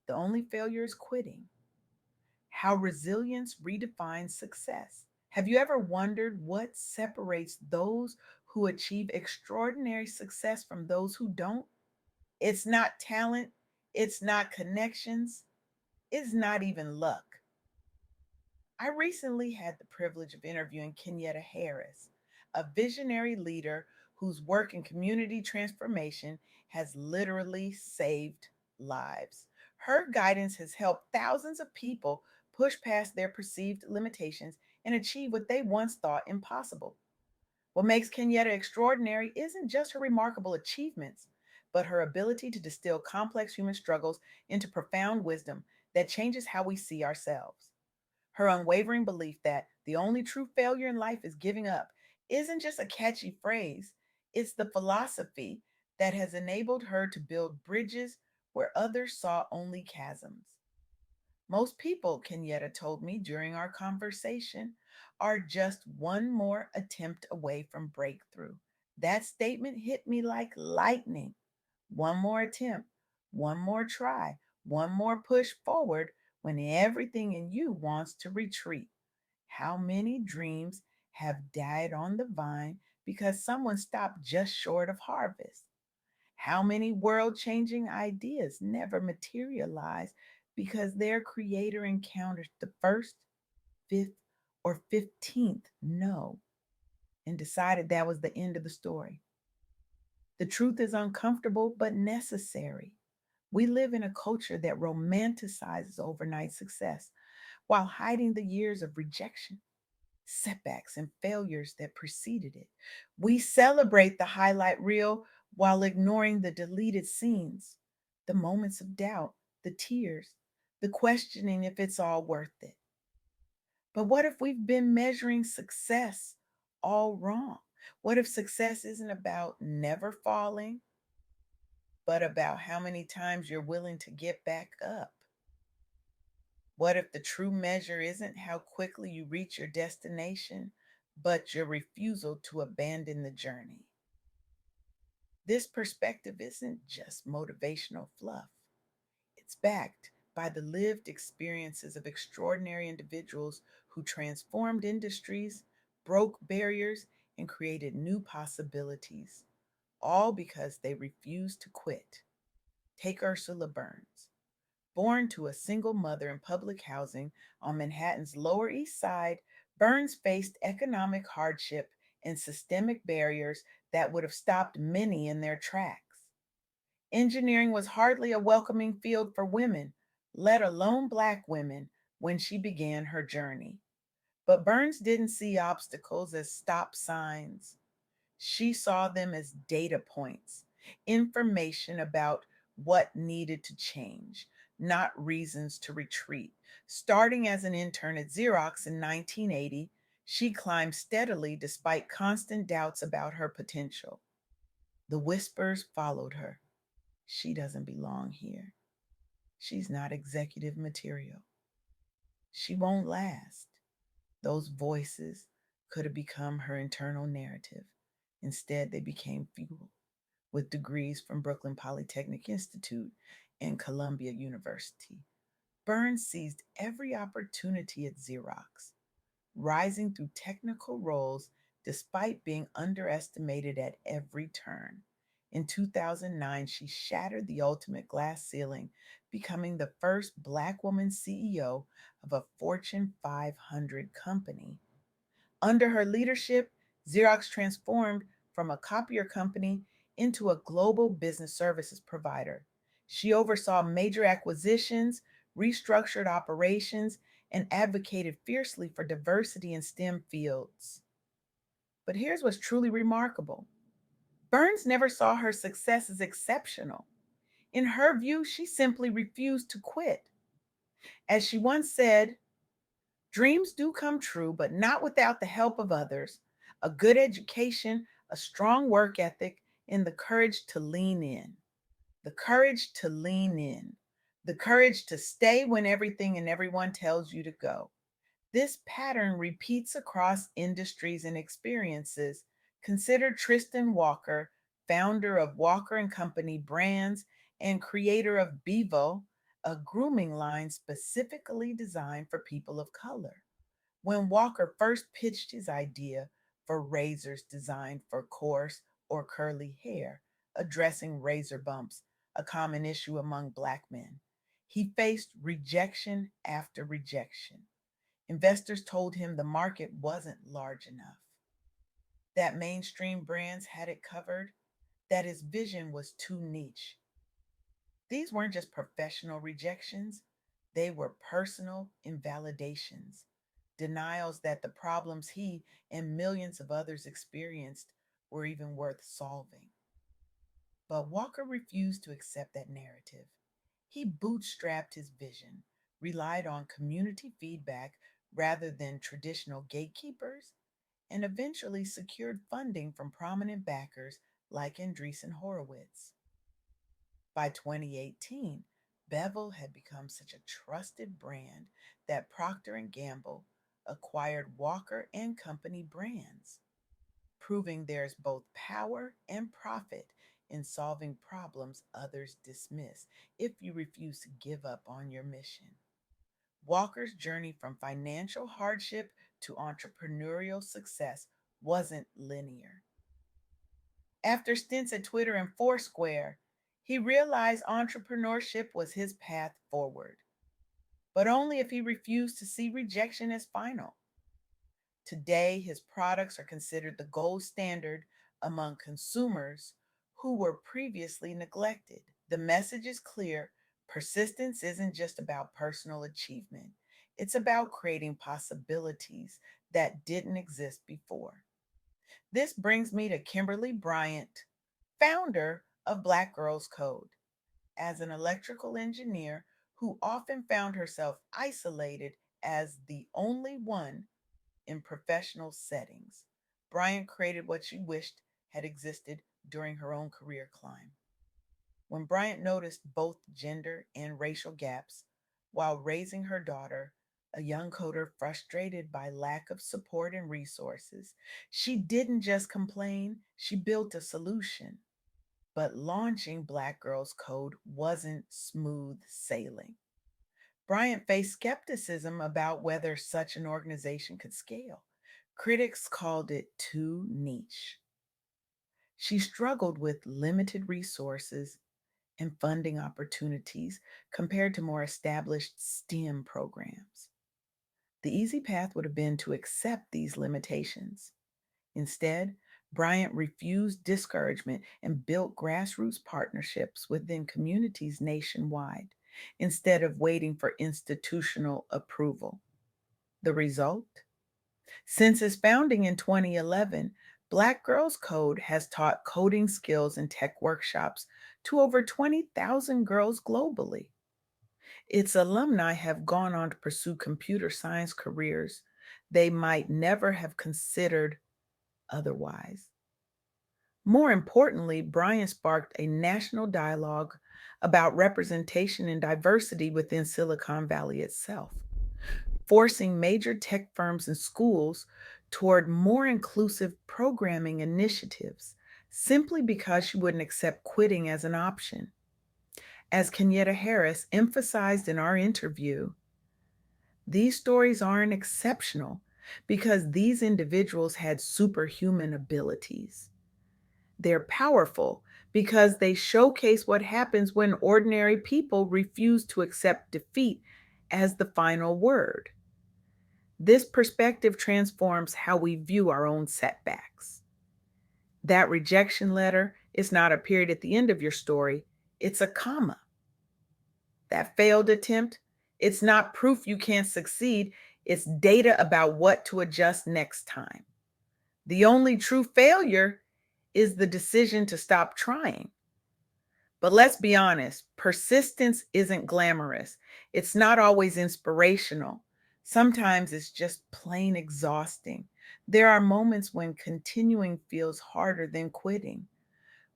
The only failure is quitting. How resilience redefines success. Have you ever wondered what separates those who achieve extraordinary success from those who don't? It's not talent, it's not connections, it's not even luck. I recently had the privilege of interviewing Kenyetta Harris, a visionary leader whose work in community transformation has literally saved lives. Her guidance has helped thousands of people push past their perceived limitations and achieve what they once thought impossible. What makes Kenyetta extraordinary isn't just her remarkable achievements, but her ability to distill complex human struggles into profound wisdom that changes how we see ourselves. Her unwavering belief that the only true failure in life is giving up isn't just a catchy phrase, it's the philosophy that has enabled her to build bridges where others saw only chasms. Most people, Kenyetta told me during our conversation, are just one more attempt away from breakthrough. That statement hit me like lightning. One more attempt, one more try, one more push forward when everything in you wants to retreat. How many dreams have died on the vine because someone stopped just short of harvest? How many world changing ideas never materialize because their creator encountered the first, fifth, or 15th no and decided that was the end of the story? The truth is uncomfortable but necessary. We live in a culture that romanticizes overnight success while hiding the years of rejection, setbacks, and failures that preceded it. We celebrate the highlight reel while ignoring the deleted scenes, the moments of doubt, the tears, the questioning if it's all worth it. But what if we've been measuring success all wrong? What if success isn't about never falling, but about how many times you're willing to get back up? What if the true measure isn't how quickly you reach your destination, but your refusal to abandon the journey? This perspective isn't just motivational fluff, it's backed by the lived experiences of extraordinary individuals who transformed industries, broke barriers, and created new possibilities, all because they refused to quit. Take Ursula Burns. Born to a single mother in public housing on Manhattan's Lower East Side, Burns faced economic hardship and systemic barriers that would have stopped many in their tracks. Engineering was hardly a welcoming field for women, let alone Black women, when she began her journey. But Burns didn't see obstacles as stop signs. She saw them as data points, information about what needed to change, not reasons to retreat. Starting as an intern at Xerox in 1980, she climbed steadily despite constant doubts about her potential. The whispers followed her. She doesn't belong here. She's not executive material. She won't last. Those voices could have become her internal narrative. Instead, they became fuel. With degrees from Brooklyn Polytechnic Institute and Columbia University, Burns seized every opportunity at Xerox, rising through technical roles despite being underestimated at every turn. In 2009, she shattered the ultimate glass ceiling, becoming the first Black woman CEO of a Fortune 500 company. Under her leadership, Xerox transformed from a copier company into a global business services provider. She oversaw major acquisitions, restructured operations, and advocated fiercely for diversity in STEM fields. But here's what's truly remarkable: Burns never saw her success as exceptional. In her view, she simply refused to quit. As she once said, dreams do come true, but not without the help of others, a good education, a strong work ethic, and the courage to lean in. The courage to lean in. The courage to stay when everything and everyone tells you to go. This pattern repeats across industries and experiences. Consider Tristan Walker, founder of Walker and Company Brands and creator of Bevo, a grooming line specifically designed for people of color. When Walker first pitched his idea for razors designed for coarse or curly hair, addressing razor bumps, a common issue among Black men, he faced rejection after rejection. Investors told him the market wasn't large enough, that mainstream brands had it covered, that his vision was too niche. These weren't just professional rejections, they were personal invalidations, denials that the problems he and millions of others experienced were even worth solving. But Walker refused to accept that narrative. He bootstrapped his vision, relied on community feedback rather than traditional gatekeepers, and eventually secured funding from prominent backers like Andreessen Horowitz. By 2018, Bevel had become such a trusted brand that Procter and Gamble acquired Walker and Company brands, proving there's both power and profit in solving problems others dismiss if you refuse to give up on your mission. Walker's journey from financial hardship to entrepreneurial success wasn't linear. After stints at Twitter and Foursquare, he realized entrepreneurship was his path forward, but only if he refused to see rejection as final. Today, his products are considered the gold standard among consumers who were previously neglected. The message is clear: persistence isn't just about personal achievement, it's about creating possibilities that didn't exist before. This brings me to Kimberly Bryant, founder of Black Girls Code. As an electrical engineer who often found herself isolated as the only one in professional settings, Bryant created what she wished had existed during her own career climb. When Bryant noticed both gender and racial gaps while raising her daughter, a young coder frustrated by lack of support and resources, she didn't just complain, she built a solution. But launching Black Girls Code wasn't smooth sailing. Bryant faced skepticism about whether such an organization could scale. Critics called it too niche. She struggled with limited resources and funding opportunities compared to more established STEM programs. The easy path would have been to accept these limitations. Instead, Bryant refused discouragement and built grassroots partnerships within communities nationwide instead of waiting for institutional approval. The result? Since its founding in 2011, Black Girls Code has taught coding skills and tech workshops to over 20,000 girls globally. Its alumni have gone on to pursue computer science careers they might never have considered otherwise. More importantly, Brian sparked a national dialogue about representation and diversity within Silicon Valley itself, forcing major tech firms and schools toward more inclusive programming initiatives simply because she wouldn't accept quitting as an option. As Kenyetta Harris emphasized in our interview, these stories aren't exceptional because these individuals had superhuman abilities. They're powerful because they showcase what happens when ordinary people refuse to accept defeat as the final word. This perspective transforms how we view our own setbacks. That rejection letter is not a period at the end of your story, it's a comma. That failed attempt, it's not proof you can't succeed, it's data about what to adjust next time. The only true failure is the decision to stop trying. But let's be honest, persistence isn't glamorous. It's not always inspirational. Sometimes it's just plain exhausting. There are moments when continuing feels harder than quitting,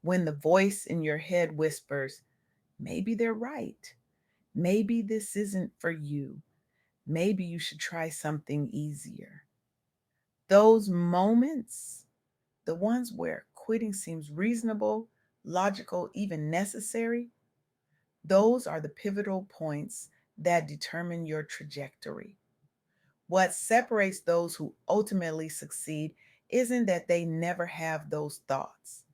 when the voice in your head whispers, maybe they're right. Maybe this isn't for you. Maybe you should try something easier. Those moments, the ones where quitting seems reasonable, logical, even necessary, Those are the pivotal points that determine your trajectory. What separates those who ultimately succeed isn't that they never have those thoughts,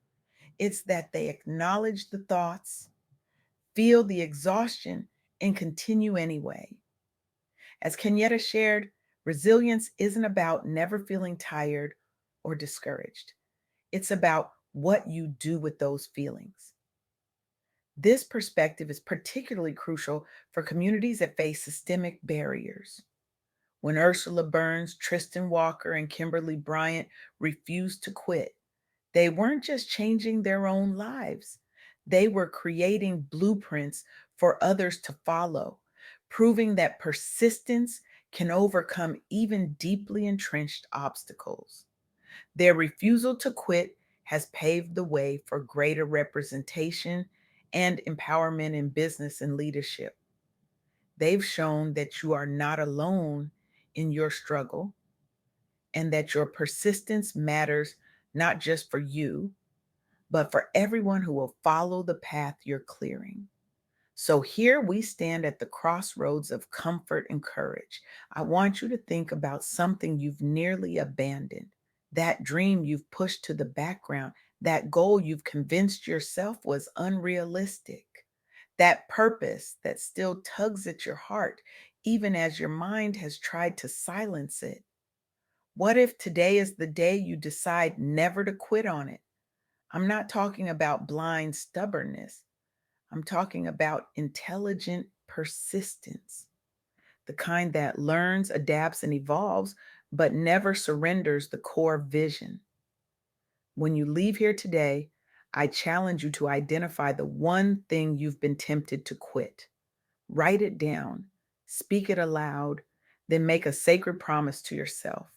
it's that they acknowledge the thoughts, feel the exhaustion, and continue anyway. As Kenyetta shared, resilience isn't about never feeling tired or discouraged. It's about what you do with those feelings. This perspective is particularly crucial for communities that face systemic barriers. When Ursula Burns, Tristan Walker, and Kimberly Bryant refused to quit, they weren't just changing their own lives, they were creating blueprints for others to follow, proving that persistence can overcome even deeply entrenched obstacles. Their refusal to quit has paved the way for greater representation and empowerment in business and leadership. They've shown that you are not alone in your struggle and that your persistence matters not just for you, but for everyone who will follow the path you're clearing. So here we stand at the crossroads of comfort and courage. I want you to think about something you've nearly abandoned, that dream you've pushed to the background, that goal you've convinced yourself was unrealistic, that purpose that still tugs at your heart, even as your mind has tried to silence it. What if today is the day you decide never to quit on it? I'm not talking about blind stubbornness. I'm talking about intelligent persistence, the kind that learns, adapts, and evolves, but never surrenders the core vision. When you leave here today, I challenge you to identify the one thing you've been tempted to quit. Write it down, speak it aloud, then make a sacred promise to yourself.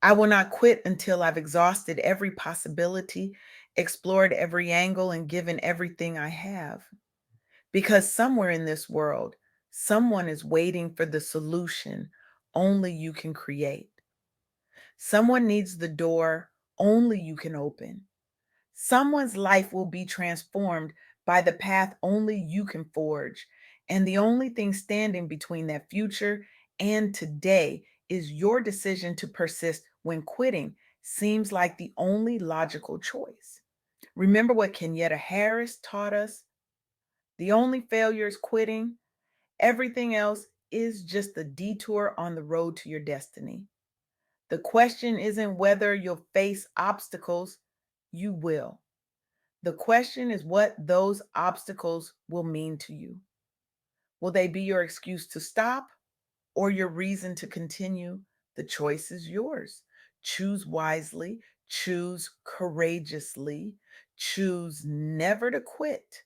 I will not quit until I've exhausted every possibility, explored every angle, and given everything I have. Because somewhere in this world, someone is waiting for the solution only you can create. Someone needs the door only you can open. Someone's life will be transformed by the path only you can forge. And the only thing standing between that future and today is your decision to persist when quitting seems like the only logical choice. Remember what Kenyetta Harris taught us? The only failure is quitting. Everything else is just a detour on the road to your destiny. The question isn't whether you'll face obstacles, you will. The question is what those obstacles will mean to you. Will they be your excuse to stop or your reason to continue? The choice is yours. Choose wisely, choose courageously, choose never to quit.